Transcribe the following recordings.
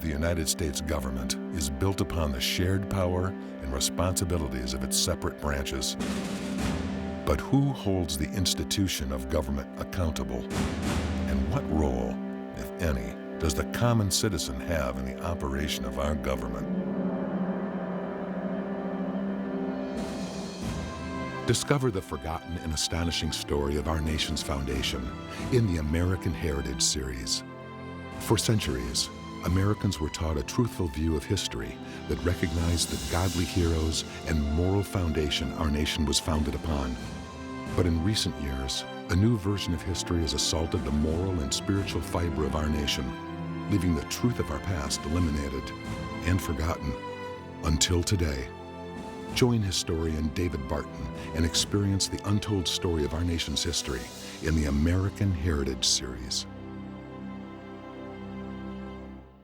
The United States government is built upon the shared power and responsibilities of its separate branches. But who holds the institution of government accountable? And what role, if any, does the common citizen have in the operation of our government? Discover the forgotten and astonishing story of our nation's foundation in the American Heritage series. For centuries, Americans were taught a truthful view of history that recognized the godly heroes and moral foundation our nation was founded upon. But in recent years, a new version of history has assaulted the moral and spiritual fiber of our nation, leaving the truth of our past eliminated and forgotten until today. Join historian David Barton and experience the untold story of our nation's history in the American Heritage series.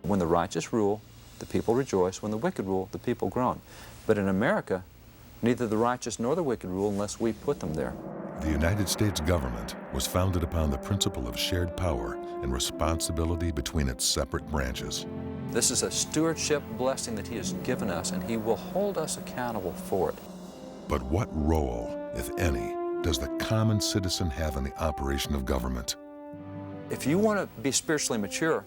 When the righteous rule, the people rejoice. When the wicked rule, the people groan. But in America, neither the righteous nor the wicked rule unless we put them there. The United States government was founded upon the principle of shared power and responsibility between its separate branches. This is a stewardship blessing that He has given us, and He will hold us accountable for it. But what role, if any, does the common citizen have in the operation of government? If you want to be spiritually mature,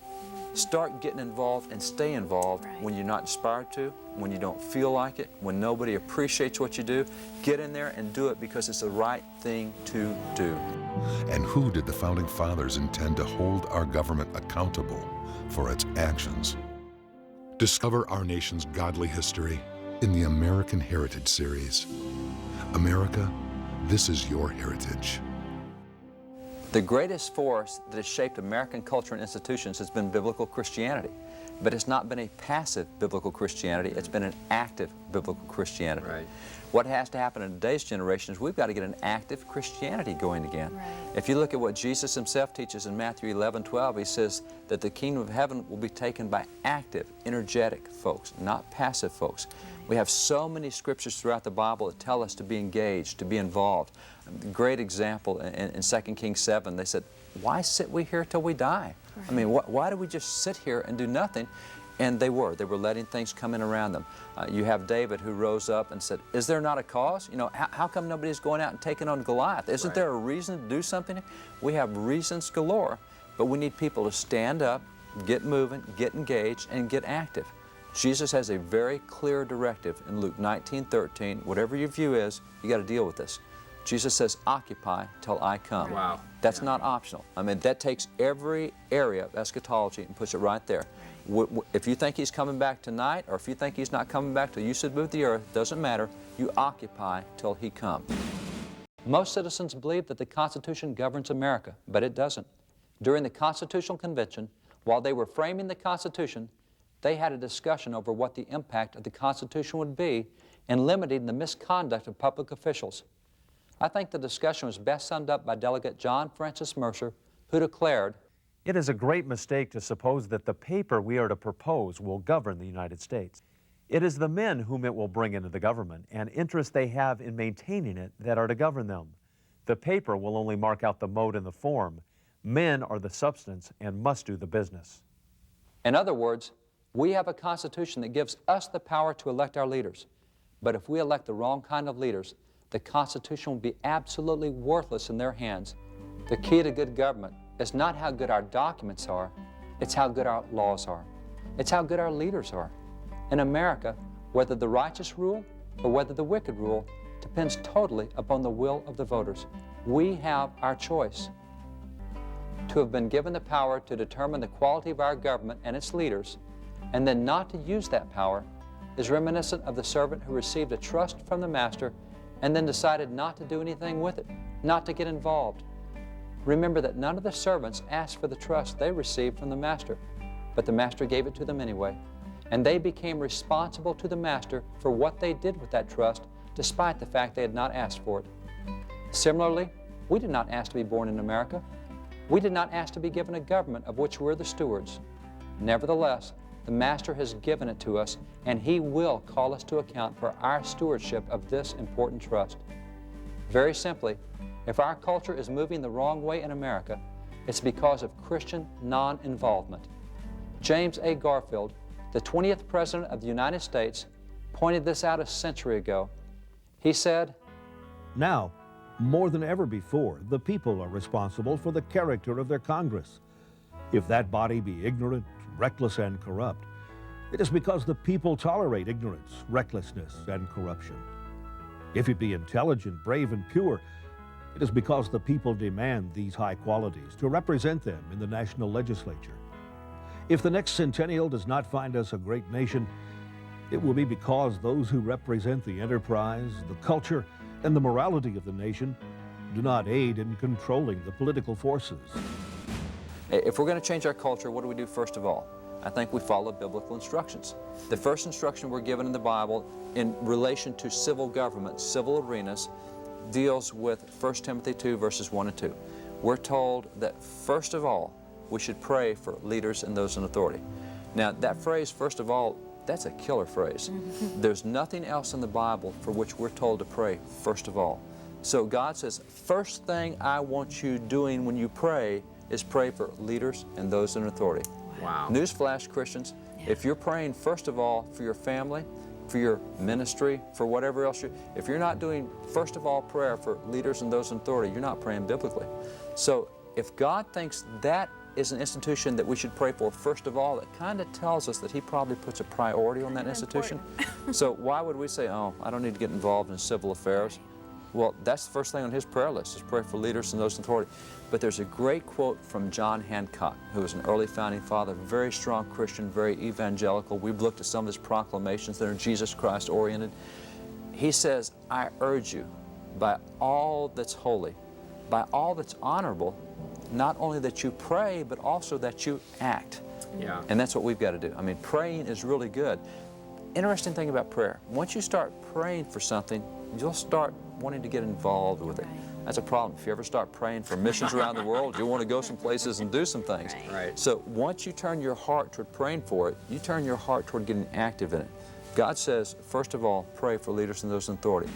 start getting involved and stay involved when you're not inspired to, when you don't feel like it, when nobody appreciates what you do. Get in there and do it because it's the right thing to do. And who did the Founding Fathers intend to hold our government accountable for its actions? Discover our nation's godly history in the American Heritage series. America, this is your heritage. The greatest force that has shaped American culture and institutions has been biblical Christianity. But it's not been a passive biblical Christianity, it's been an active biblical Christianity. Right. What has to happen in today's generation is we've got to get an active Christianity going again. Right. If you look at what Jesus Himself teaches in Matthew 11:12, He says that the kingdom of heaven will be taken by active, energetic folks, not passive folks. We have so many scriptures throughout the Bible that tell us to be engaged, to be involved. A great example in 2 Kings 7, they said, why sit we here till we die? Right. I mean, why do we just sit here and do nothing? And they were letting things come in around them. You have David who rose up and said, is there not a cause? You know, how come nobody's going out and taking on Goliath? Isn't there a reason to do something? We have reasons galore, but we need people to stand up, get moving, get engaged, and get active. Jesus has a very clear directive in Luke 19:13. Whatever your view is, you got to deal with this. Jesus says, occupy till I come. Wow. That's not optional. I mean, that takes every area of eschatology and puts it right there. If you think He's coming back tonight, or if you think He's not coming back till you subdue the earth, doesn't matter. You occupy till He comes. Most citizens believe that the Constitution governs America, but it doesn't. During the Constitutional Convention, while they were framing the Constitution, they had a discussion over what the impact of the Constitution would be in limiting the misconduct of public officials. I think the discussion was best summed up by Delegate John Francis Mercer, who declared, "It is a great mistake to suppose that the paper we are to propose will govern the United States. It is the men whom it will bring into the government and interest they have in maintaining it that are to govern them. The paper will only mark out the mode and the form. Men are the substance and must do the business." In other words, we have a Constitution that gives us the power to elect our leaders. But if we elect the wrong kind of leaders, the Constitution will be absolutely worthless in their hands. The key to good government is not how good our documents are, it's how good our laws are. It's how good our leaders are. In America, whether the righteous rule or whether the wicked rule depends totally upon the will of the voters. We have our choice. To have been given the power to determine the quality of our government and its leaders, and then not to use that power, is reminiscent of the servant who received a trust from the master and then decided not to do anything with it, not to get involved. Remember that none of the servants asked for the trust they received from the master, but the master gave it to them anyway, and they became responsible to the master for what they did with that trust, despite the fact they had not asked for it. Similarly, we did not ask to be born in America. We did not ask to be given a government of which we're the stewards. Nevertheless, the Master has given it to us, and He will call us to account for our stewardship of this important trust. Very simply, if our culture is moving the wrong way in America, it's because of Christian non-involvement. James A. Garfield, The 20th President of the United States pointed this out a century ago. He said, "Now, more than ever before, the people are responsible for the character of their Congress. If that body be ignorant, reckless, and corrupt, it is because the people tolerate ignorance, recklessness, and corruption. If it be intelligent, brave, and pure, it is because the people demand these high qualities to represent them in the national legislature. If the next centennial does not find us a great nation, it will be because those who represent the enterprise, the culture, and the morality of the nation do not aid in controlling the political forces." if we're going to change our culture, what do we do first of all? I think we follow biblical instructions. The first instruction we're given in the Bible in relation to civil government, civil arenas, deals with 1 Timothy 2, verses 1 and 2. We're told that first of all, we should pray for leaders and those in authority. Now, that phrase, first of all, that's a killer phrase. There's nothing else in the Bible for which we're told to pray first of all. So God says, first thing I want you doing when you pray is pray for leaders and those in authority. Wow. Newsflash, Christians, if you're praying first of all for your family, for your ministry, for whatever else if you're not doing first of all prayer for leaders and those in authority, you're not praying biblically. So if God thinks that is an institution that we should pray for first of all, it kind of tells us that He probably puts a priority on that institution. So why would we say, oh, I don't need to get involved in civil affairs? Well, that's the first thing on His prayer list, is pray for leaders and those in authority. But there's a great quote from John Hancock, who was an early founding father, very strong Christian, very evangelical. We've looked at some of his proclamations that are Jesus Christ oriented. He says, I urge you, by all that's holy, by all that's honorable, not only that you pray, but also that you act. Yeah. And that's what we've got to do. I mean, praying is really good. Interesting thing about prayer, once you start praying for something, you'll start wanting to get involved with it. That's a problem. If you ever start praying for missions around the world, you want to go some places and do some things. Right. So once you turn your heart toward praying for it, you turn your heart toward getting active in it. God says, first of all, pray for leaders and those in authority.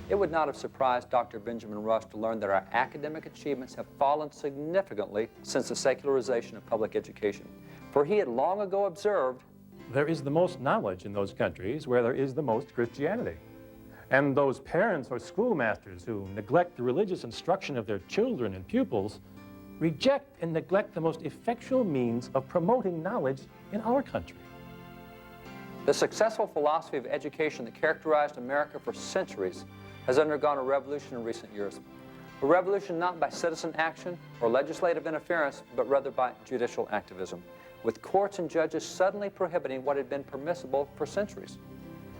It would not have surprised Dr. Benjamin Rush to learn that our academic achievements have fallen significantly since the secularization of public education. For he had long ago observed, there is the most knowledge in those countries where there is the most Christianity. And those parents or schoolmasters who neglect the religious instruction of their children and pupils reject and neglect the most effectual means of promoting knowledge in our country. the successful philosophy of education that characterized America for centuries has undergone a revolution in recent years. A revolution not by citizen action or legislative interference, but rather by judicial activism, with courts and judges suddenly prohibiting what had been permissible for centuries.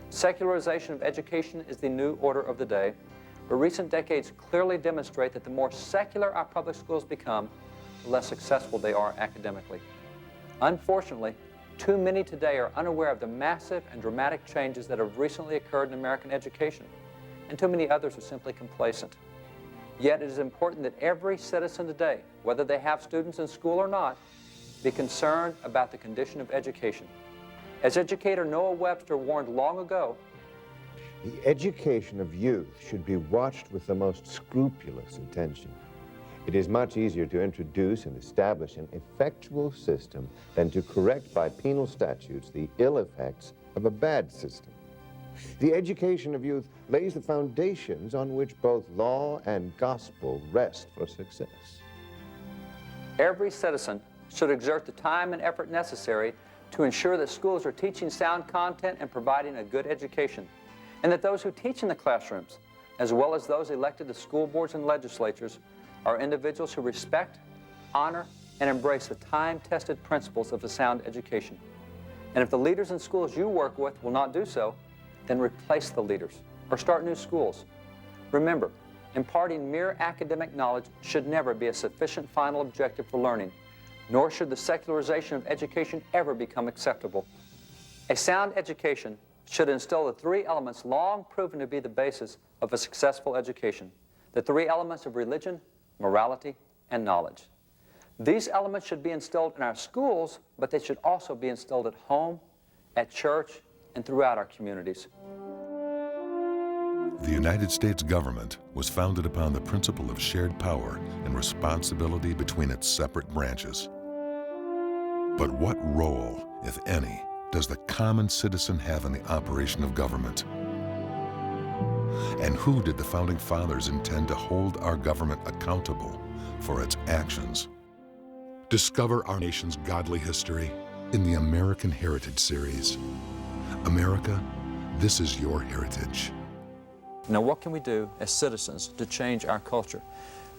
Secularization of education is the new order of the day, but recent decades clearly demonstrate that the more secular our public schools become, the less successful they are academically. Unfortunately, too many today are unaware of the massive and dramatic changes that have recently occurred in American education, and too many others are simply complacent. Yet it is important that every citizen today, whether they have students in school or not, be concerned about the condition of education. As educator Noah Webster warned long ago, the education of youth should be watched with the most scrupulous attention. It is much easier to introduce and establish an effectual system than to correct by penal statutes the ill effects of a bad system. The education of youth lays the foundations on which both law and gospel rest for success. Every citizen should exert the time and effort necessary to ensure that schools are teaching sound content and providing a good education, and that those who teach in the classrooms, as well as those elected to school boards and legislatures, are individuals who respect, honor, and embrace the time-tested principles of a sound education. And if the leaders in schools you work with will not do so, then replace the leaders or start new schools. Remember, imparting mere academic knowledge should never be a sufficient final objective for learning, nor should the secularization of education ever become acceptable. A sound education should instill the three elements long proven to be the basis of a successful education, the three elements of religion, morality, and knowledge. These elements should be instilled in our schools, but they should also be instilled at home, at church, and throughout our communities. The United States government was founded upon the principle of shared power and responsibility between its separate branches. But what role, if any, does the common citizen have in the operation of government? And who did the Founding Fathers intend to hold our government accountable for its actions? Discover our nation's godly history in the American Heritage series. America, this is your heritage. Now, what can we do as citizens to change our culture?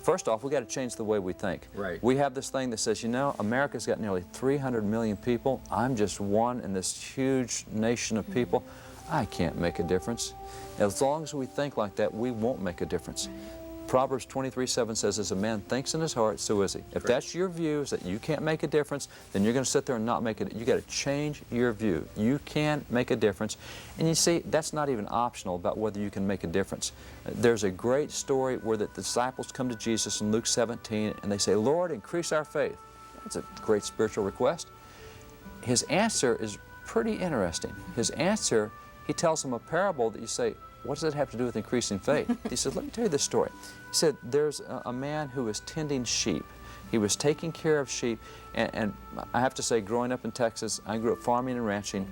First off, we got to change the way we think. Right. We have this thing that says, you know, America's got nearly 300 million people. I'm just one in this huge nation of people. I can't make a difference. As long as we think like that, we won't make a difference. Proverbs 23:7 says, as a man thinks in his heart, so is he. If that's your view, is that you can't make a difference, then you're going to sit there and not make it. You got to change your view. You can make a difference. And you see, that's not even optional about whether you can make a difference. There's a great story where the disciples come to Jesus in Luke 17, and they say, Lord, increase our faith. That's a great spiritual request. His answer is pretty interesting. His answer, he tells them a parable that you say, what does that have to do with increasing faith? He said, let me tell you this story. He said, there's a man who was tending sheep. He was taking care of sheep, and I have to say, growing up in Texas, I grew up farming and ranching.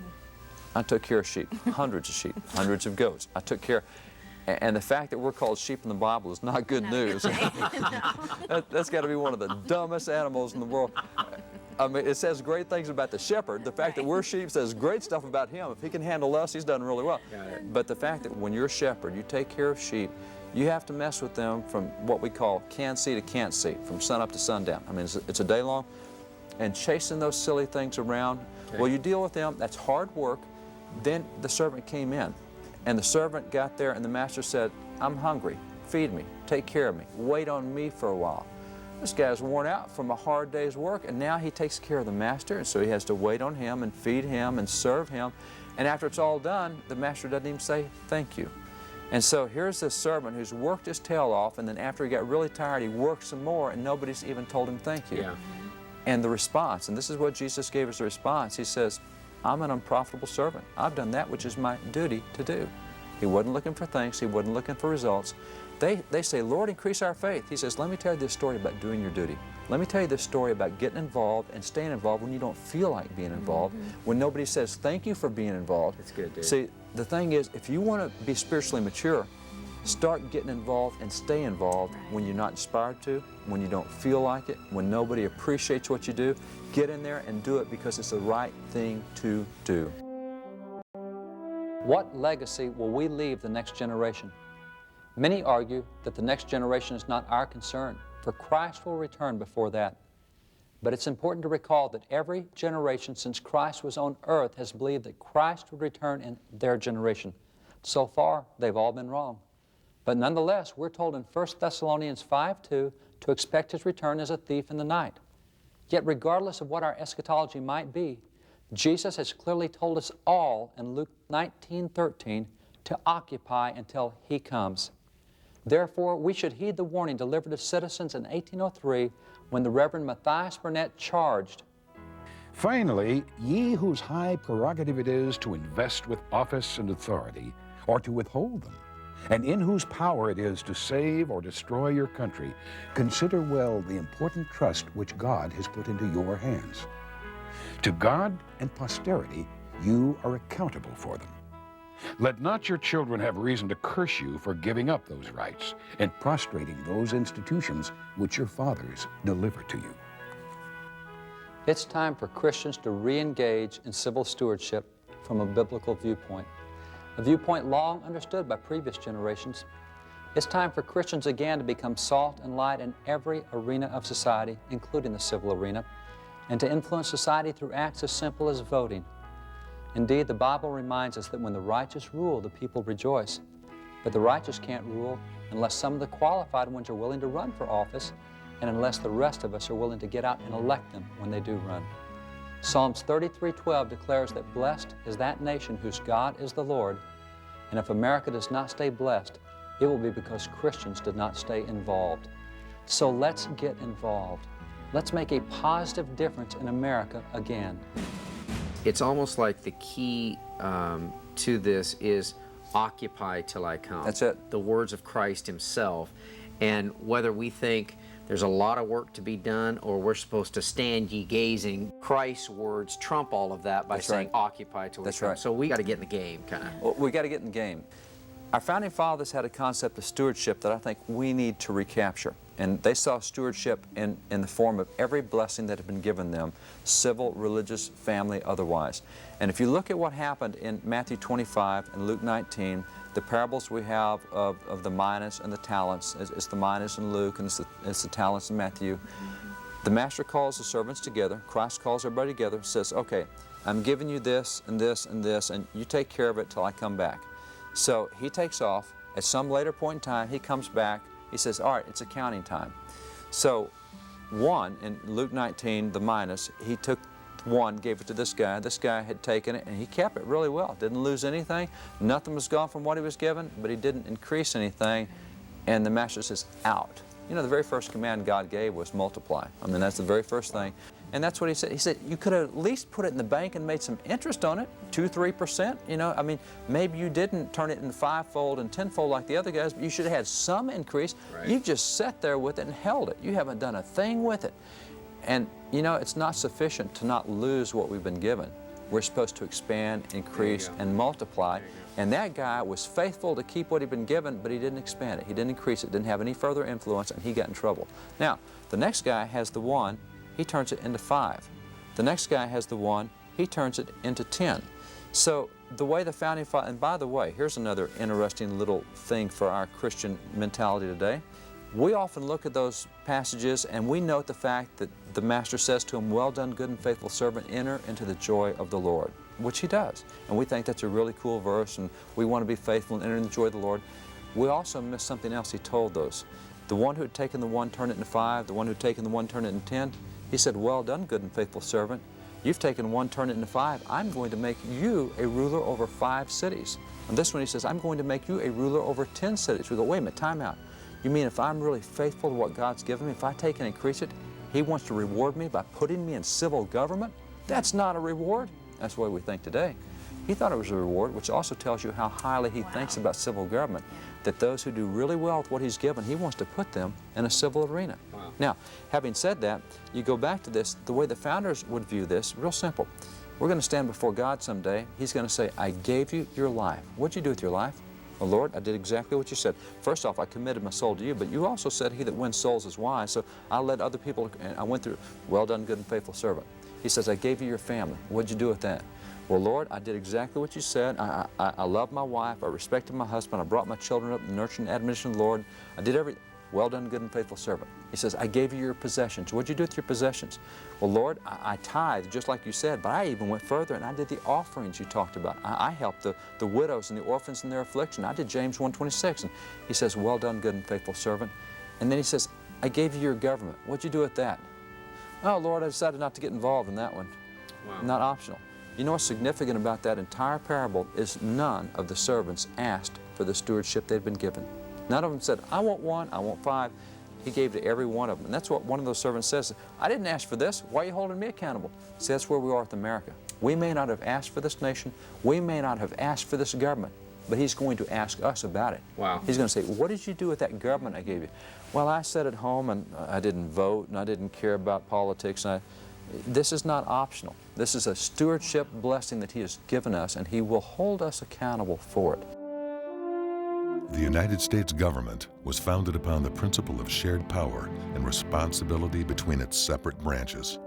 I took care of sheep, hundreds of sheep, hundreds of goats. I took care, and the fact that we're called sheep in the Bible is not good news. That's got to be one of the dumbest animals in the world. I mean, it says great things about the shepherd. The fact that we're sheep says great stuff about him. If he can handle us, he's done really well. But the fact that when you're a shepherd, you take care of sheep, you have to mess with them from what we call can see to can't see, from sun up to sundown. I mean, it's a day long. And chasing those silly things around, well, you deal with them. That's hard work. Then the servant came in, and the servant got there, and the master said, I'm hungry. Feed me. Take care of me. Wait on me for a while. This guy's worn out from a hard day's work, and now he takes care of the master, and so he has to wait on him and feed him and serve him. And after it's all done, the master doesn't even say thank you. And so here's this servant who's worked his tail off, and then after he got really tired, he worked some more, and nobody's even told him thank you. And the response, and this is what Jesus gave us a response, he says, I'm an unprofitable servant. I've done that which is my duty to do. He wasn't looking for thanks. He wasn't looking for results. They say, Lord, increase our faith. He says, let me tell you this story about doing your duty. Let me tell you this story about getting involved and staying involved when you don't feel like being involved, when nobody says thank you for being involved. That's good, dude. See, the thing is, if you want to be spiritually mature, start getting involved and stay involved when you're not inspired to, when you don't feel like it, when nobody appreciates what you do. Get in there and do it because it's the right thing to do. What legacy will we leave the next generation? Many argue that the next generation is not our concern, for Christ will return before that. But it's important to recall that every generation since Christ was on earth has believed that Christ would return in their generation. So far, they've all been wrong. But nonetheless, we're told in 1 Thessalonians 5:2 to expect His return as a thief in the night. Yet regardless of what our eschatology might be, Jesus has clearly told us all in Luke 19:13 to occupy until He comes. Therefore, we should heed the warning delivered to citizens in 1803 when the Reverend Matthias Burnett charged, Finally, ye whose high prerogative it is to invest with office and authority, or to withhold them, and in whose power it is to save or destroy your country, consider well the important trust which God has put into your hands. To God and posterity you are accountable for them. Let not your children have reason to curse you for giving up those rights and prostrating those institutions which your fathers delivered to you. it's time for Christians to re-engage in civil stewardship from a biblical viewpoint, a viewpoint long understood by previous generations. It's time for Christians again to become salt and light in every arena of society, including the civil arena, and to influence society through acts as simple as voting. Indeed, the Bible reminds us that when the righteous rule, the people rejoice. But the righteous can't rule unless some of the qualified ones are willing to run for office, and unless the rest of us are willing to get out and elect them when they do run. Psalms 33:12 declares that blessed is that nation whose God is the Lord, and if America does not stay blessed, it will be because Christians did not stay involved. So let's get involved. Let's make a positive difference in America again. It's almost like the key to this is occupy till I come. That's it. The words of Christ Himself. And whether we think there's a lot of work to be done, or we're supposed to stand ye gazing. Christ's words trump all of that by saying, occupy till we come. Right. So we got to get in the game, kind of. Well, we got to get in the game. Our founding fathers had a concept of stewardship that I think we need to recapture. And they saw stewardship in the form of every blessing that had been given them, civil, religious, family, otherwise. And if you look at what happened in Matthew 25 and Luke 19, the parables we have of the minas and the talents, it's the minas in Luke and it's the talents in Matthew. The master calls the servants together, Christ calls everybody together, says, okay, I'm giving you this and this and this, and you take care of it till I come back. So he takes off. At some later point in time, he comes back. He says, all right, it's accounting time. So one, in Luke 19, the minas, he took one, gave it to this guy. This guy had taken it, and he kept it really well. Didn't lose anything. Nothing was gone from what he was given, but he didn't increase anything. And the master says, out. You know, the very first command God gave was multiply. I mean, that's the very first thing. And that's what he said. He said, you could have at least put it in the bank and made some interest on it, 2-3%. You know, I mean, maybe you didn't turn it in fivefold and tenfold like the other guys, but you should have had some increase. Right. You just sat there with it and held it. You haven't done a thing with it. And, you know, it's not sufficient to not lose what we've been given. We're supposed to expand, increase, and multiply. And that guy was faithful to keep what he'd been given, but he didn't expand it. He didn't increase it, didn't have any further influence, and he got in trouble. Now, the next guy has the 1. He turns it into 5. The next guy has the 1, he turns it into 10. So the way the founding fathers, and by the way, here's another interesting little thing for our Christian mentality today. We often look at those passages and we note the fact that the master says to him, well done, good and faithful servant, enter into the joy of the Lord, which he does. And we think that's a really cool verse and we want to be faithful and enter in the joy of the Lord. We also miss something else he told those. The one who had taken the 1 turned it into 5, the one who had taken the 1 turned it into 10. He said, well done, good and faithful servant. You've taken 1, turned it into 5. I'm going to make you a ruler over 5 cities. And this one he says, I'm going to make you a ruler over 10 cities. We go, wait a minute, time out. You mean if I'm really faithful to what God's given me, if I take and increase it, he wants to reward me by putting me in civil government? That's not a reward. That's the way we think today. He thought it was a reward, which also tells you how highly he thinks about civil government, that those who do really well with what he's given, he wants to put them in a civil arena. Wow. Now, having said that, you go back to this, the way the founders would view this, real simple. We're going to stand before God someday. He's going to say, I gave you your life. What'd you do with your life? Well, Lord, I did exactly what you said. First off, I committed my soul to you, but you also said he that wins souls is wise, so I led other people, and I went through, well done, good and faithful servant. He says, I gave you your family. What'd you do with that? Well, Lord, I did exactly what you said. I loved my wife. I respected my husband. I brought my children up in the nurture and admonition of the Lord. I did everything. Well done, good and faithful servant. He says, I gave you your possessions. What'd you do with your possessions? Well, Lord, I tithed just like you said, but I even went further and I did the offerings you talked about. I helped the widows and the orphans in their affliction. I did James 1:26. And he says, well done, good and faithful servant. And then he says, I gave you your government. What'd you do with that? Oh, Lord, I decided not to get involved in that one. Wow. Not optional. You know what's significant about that entire parable is none of the servants asked for the stewardship they'd been given. None of them said, I want 1, I want 5. He gave to every one of them. And that's what one of those servants says. I didn't ask for this. Why are you holding me accountable? See, that's where we are with America. We may not have asked for this nation. We may not have asked for this government. But he's going to ask us about it. Wow. He's going to say, what did you do with that government I gave you? Well, I sat at home and I didn't vote and I didn't care about politics. This is not optional. This is a stewardship blessing that he has given us, and he will hold us accountable for it. The United States government was founded upon the principle of shared power and responsibility between its separate branches.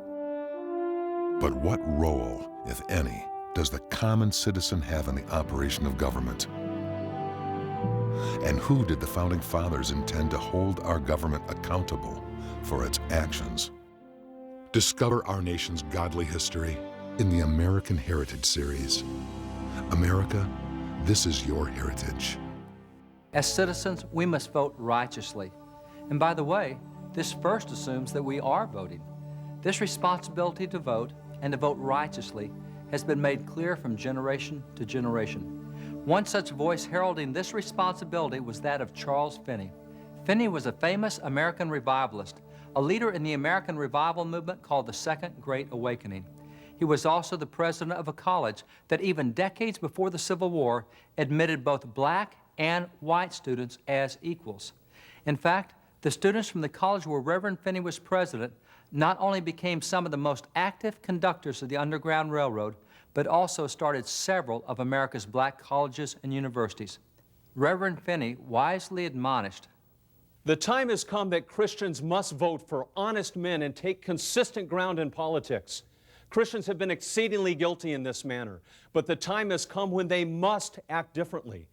But what role, if any, does the common citizen have in the operation of government? And who did the Founding Fathers intend to hold our government accountable for its actions? Discover our nation's godly history in the American Heritage series. America, this is your heritage. As citizens, we must vote righteously. And by the way, this first assumes that we are voting. This responsibility to vote and to vote righteously has been made clear from generation to generation. One such voice heralding this responsibility was that of Charles Finney. Finney was a famous American revivalist, a leader in the American revival movement called the Second Great Awakening. He was also the president of a college that even decades before the Civil War admitted both black and white students as equals. In fact, The students from the college where Reverend Finney was president not only became some of the most active conductors of the Underground Railroad, but also started several of America's black colleges and universities. Reverend Finney wisely admonished, "The time has come that Christians must vote for honest men and take consistent ground in politics. Christians have been exceedingly guilty in this manner, but the time has come when they must act differently."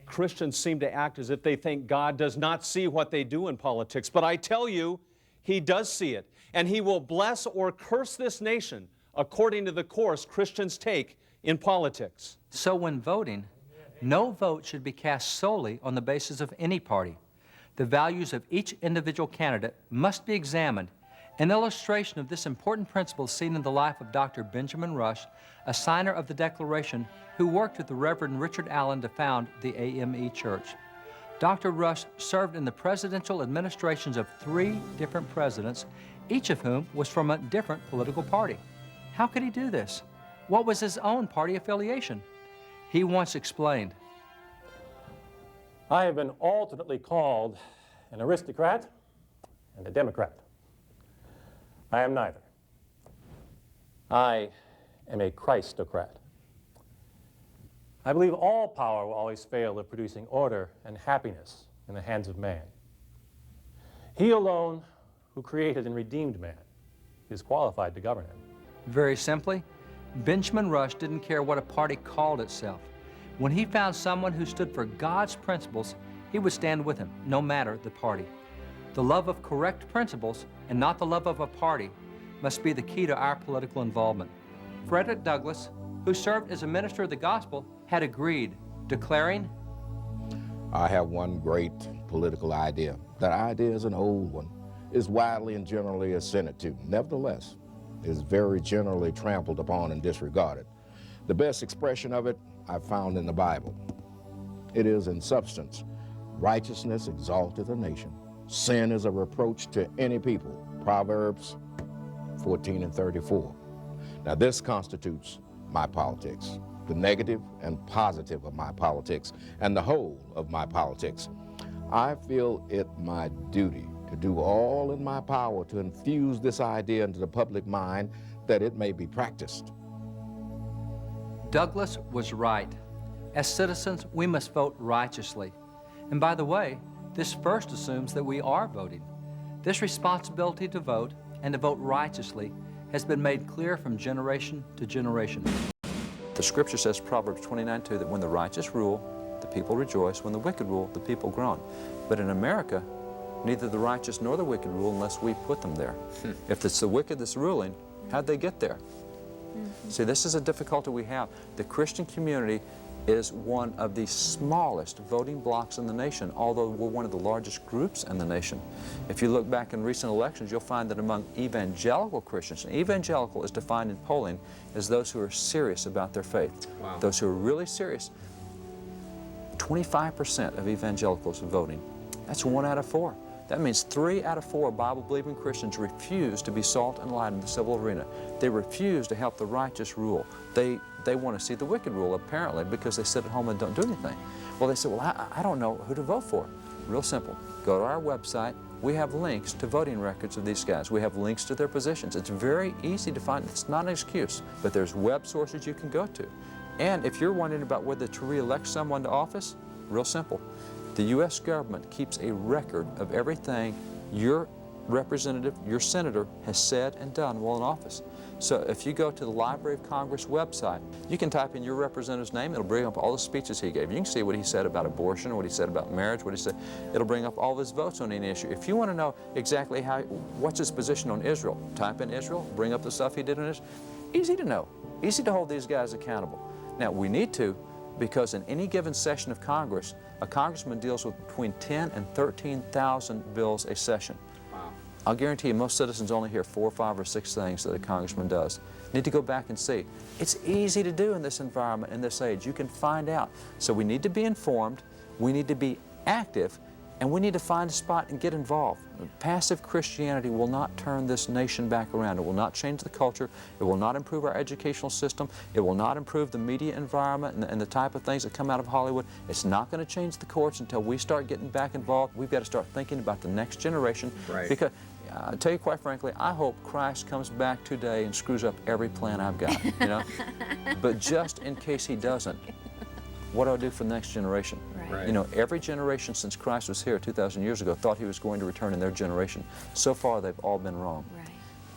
Christians seem to act as if they think God does not see what they do in politics, but I tell you, He does see it, and He will bless or curse this nation according to the course Christians take in politics. So when voting, no vote should be cast solely on the basis of any party. The values of each individual candidate must be examined. An illustration of this important principle is seen in the life of Dr. Benjamin Rush, a signer of the Declaration who worked with the Reverend Richard Allen to found the AME Church. Dr. Rush served in the presidential administrations of 3 different presidents, each of whom was from a different political party. How could he do this? What was his own party affiliation? He once explained, I have been alternately called an aristocrat and a Democrat. I am neither. I am a Christocrat. I believe all power will always fail of producing order and happiness in the hands of man. He alone who created and redeemed man is qualified to govern him. very simply, Benjamin Rush didn't care what a party called itself. When he found someone who stood for God's principles, he would stand with him, no matter the party. The love of correct principles, and not the love of a party, must be the key to our political involvement. Frederick Douglass, who served as a minister of the gospel, had agreed, declaring, I have one great political idea. That idea is an old one, is widely and generally assented to. Nevertheless, is very generally trampled upon and disregarded. The best expression of it I found in the Bible. It is in substance, righteousness exalteth a nation. Sin is a reproach to any people. Proverbs 14:34. Now this constitutes my politics, the negative and positive of my politics, and the whole of my politics. I feel it my duty to do all in my power to infuse this idea into the public mind that it may be practiced. Douglass was right. As citizens, we must vote righteously. And by the way, this first assumes that we are voting. This responsibility to vote and to vote righteously has been made clear from generation to generation. The scripture says, Proverbs 29:2, that when the righteous rule, the people rejoice. When the wicked rule, the people groan. But in America, neither the righteous nor the wicked rule unless we put them there. If it's the wicked that's ruling, how'd they get there? See, this is a difficulty we have. The Christian community is one of the smallest voting blocks in the nation, although we're one of the largest groups in the nation. If you look back in recent elections, you'll find that among evangelical Christians, and evangelical is defined in polling as those who are serious about their faith. Wow. Those who are really serious. 25% of evangelicals are voting. That's 1 out of 4. That means 3 out of 4 Bible-believing Christians refuse to be salt and light in the civil arena. They refuse to help the righteous rule. They want to see the wicked rule, apparently, because they sit at home and don't do anything. Well, they say, well, I don't know who to vote for. Real simple. Go to our website. We have links to voting records of these guys. We have links to their positions. It's very easy to find. It's not an excuse, but there's web sources you can go to. And if you're wondering about whether to re-elect someone to office, real simple. The U.S. government keeps a record of everything your representative, your senator, has said and done while in office. So if you go to the Library of Congress website, you can type in your representative's name. It'll bring up all the speeches he gave. You can see what he said about abortion, what he said about marriage, what he said. It'll bring up all of his votes on any issue. If you want to know exactly what's his position on Israel, type in Israel, bring up the stuff he did on Israel. Easy to know. Easy to hold these guys accountable. Now, we need to, because in any given session of Congress, a congressman deals with between 10 and 13,000 bills a session. Wow. I'll guarantee you most citizens only hear 4 or 5 or 6 things that a congressman does. Need to go back and see. It's easy to do in this environment, in this age. You can find out. So we need to be informed, we need to be active, And we need to find a spot and get involved. Passive Christianity will not turn this nation back around. It will not change the culture. It will not improve our educational system. It will not improve the media environment and the type of things that come out of Hollywood. It's not going to change the courts until we start getting back involved. We've got to start thinking about the next generation. Right. Because, I'll tell you quite frankly, I hope Christ comes back today and screws up every plan I've got, you know? But just in case he doesn't, what do I do for the next generation? Right. You know, every generation since Christ was here 2,000 years ago thought he was going to return in their generation. So far, they've all been wrong. Right.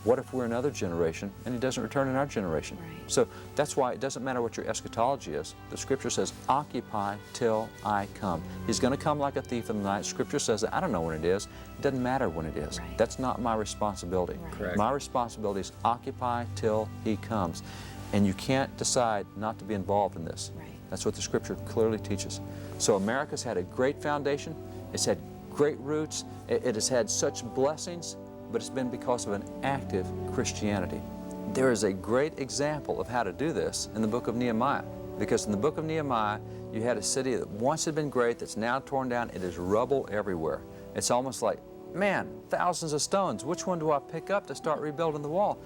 What if we're another generation and he doesn't return in our generation? Right. So that's why it doesn't matter what your eschatology is. The Scripture says, occupy till I come. He's going to come like a thief in the night. Scripture says that. I don't know when it is. It doesn't matter when it is. Right. That's not my responsibility. Right. Correct. My responsibility is occupy till he comes. And you can't decide not to be involved in this. Right. That's what the Scripture clearly teaches. So America's had a great foundation. It's had great roots. It has had such blessings, but it's been because of an active Christianity. There is a great example of how to do this in the book of Nehemiah. Because in the book of Nehemiah, you had a city that once had been great, that's now torn down. It is rubble everywhere. It's almost like, man, thousands of stones. Which one do I pick up to start rebuilding the wall?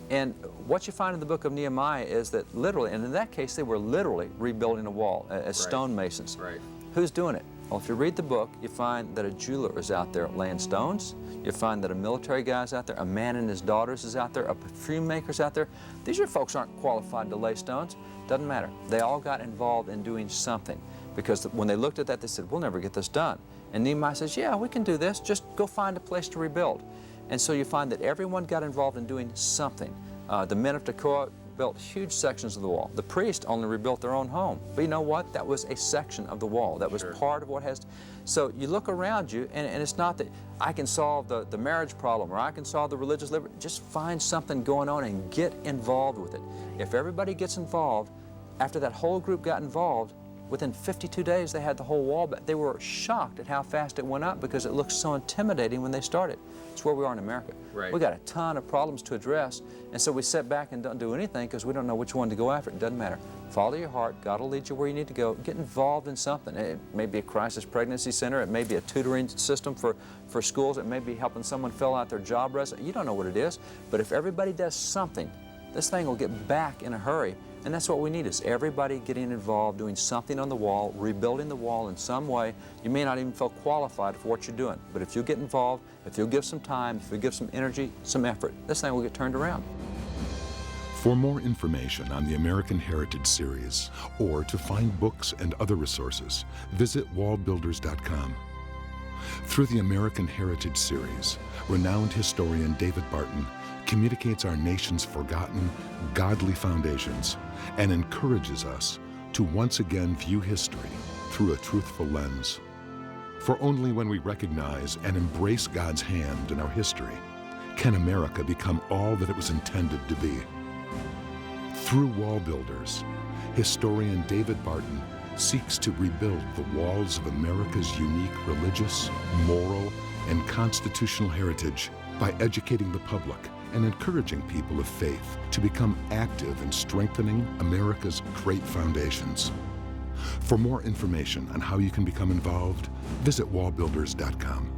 And what you find in the book of Nehemiah is that literally, and in that case, they were literally rebuilding a wall as stonemasons. Right. Who's doing it? Well, if you read the book, you find that a jeweler is out there laying stones. You find that a military guy is out there. A man and his daughters is out there. A perfume maker's out there. These are folks aren't qualified to lay stones. Doesn't matter. They all got involved in doing something. Because when they looked at that, they said, we'll never get this done. And Nehemiah says, yeah, we can do this. Just go find a place to rebuild. And so you find that everyone got involved in doing something. The men of Tekoa built huge sections of the wall. The priests only rebuilt their own home. But you know what? That was a section of the wall. That was part of what has to... So you look around you, and it's not that I can solve the marriage problem or I can solve the religious liberty. Just find something going on and get involved with it. If everybody gets involved, after that whole group got involved, within 52 days they had the whole wall back. They were shocked at how fast it went up because it looked so intimidating when they started. It's where we are in America. Right. We got a ton of problems to address, and so we sit back and don't do anything because we don't know which one to go after. It doesn't matter. Follow your heart. God will lead you where you need to go. Get involved in something. It may be a crisis pregnancy center. It may be a tutoring system for schools. It may be helping someone fill out their job resume. You don't know what it is, but if everybody does something, this thing will get back in a hurry. And that's what we need, is everybody getting involved, doing something on the wall, rebuilding the wall in some way. You may not even feel qualified for what you're doing, but if you get involved, if you'll give some time, if you give some energy, some effort, this thing will get turned around. For more information on the American Heritage Series, or to find books and other resources, visit wallbuilders.com. Through the American Heritage Series, renowned historian David Barton communicates our nation's forgotten, godly foundations and encourages us to once again view history through a truthful lens. For only when we recognize and embrace God's hand in our history can America become all that it was intended to be. Through Wall Builders, historian David Barton seeks to rebuild the walls of America's unique religious, moral, and constitutional heritage by educating the public and encouraging people of faith to become active in strengthening America's great foundations. For more information on how you can become involved, visit wallbuilders.com.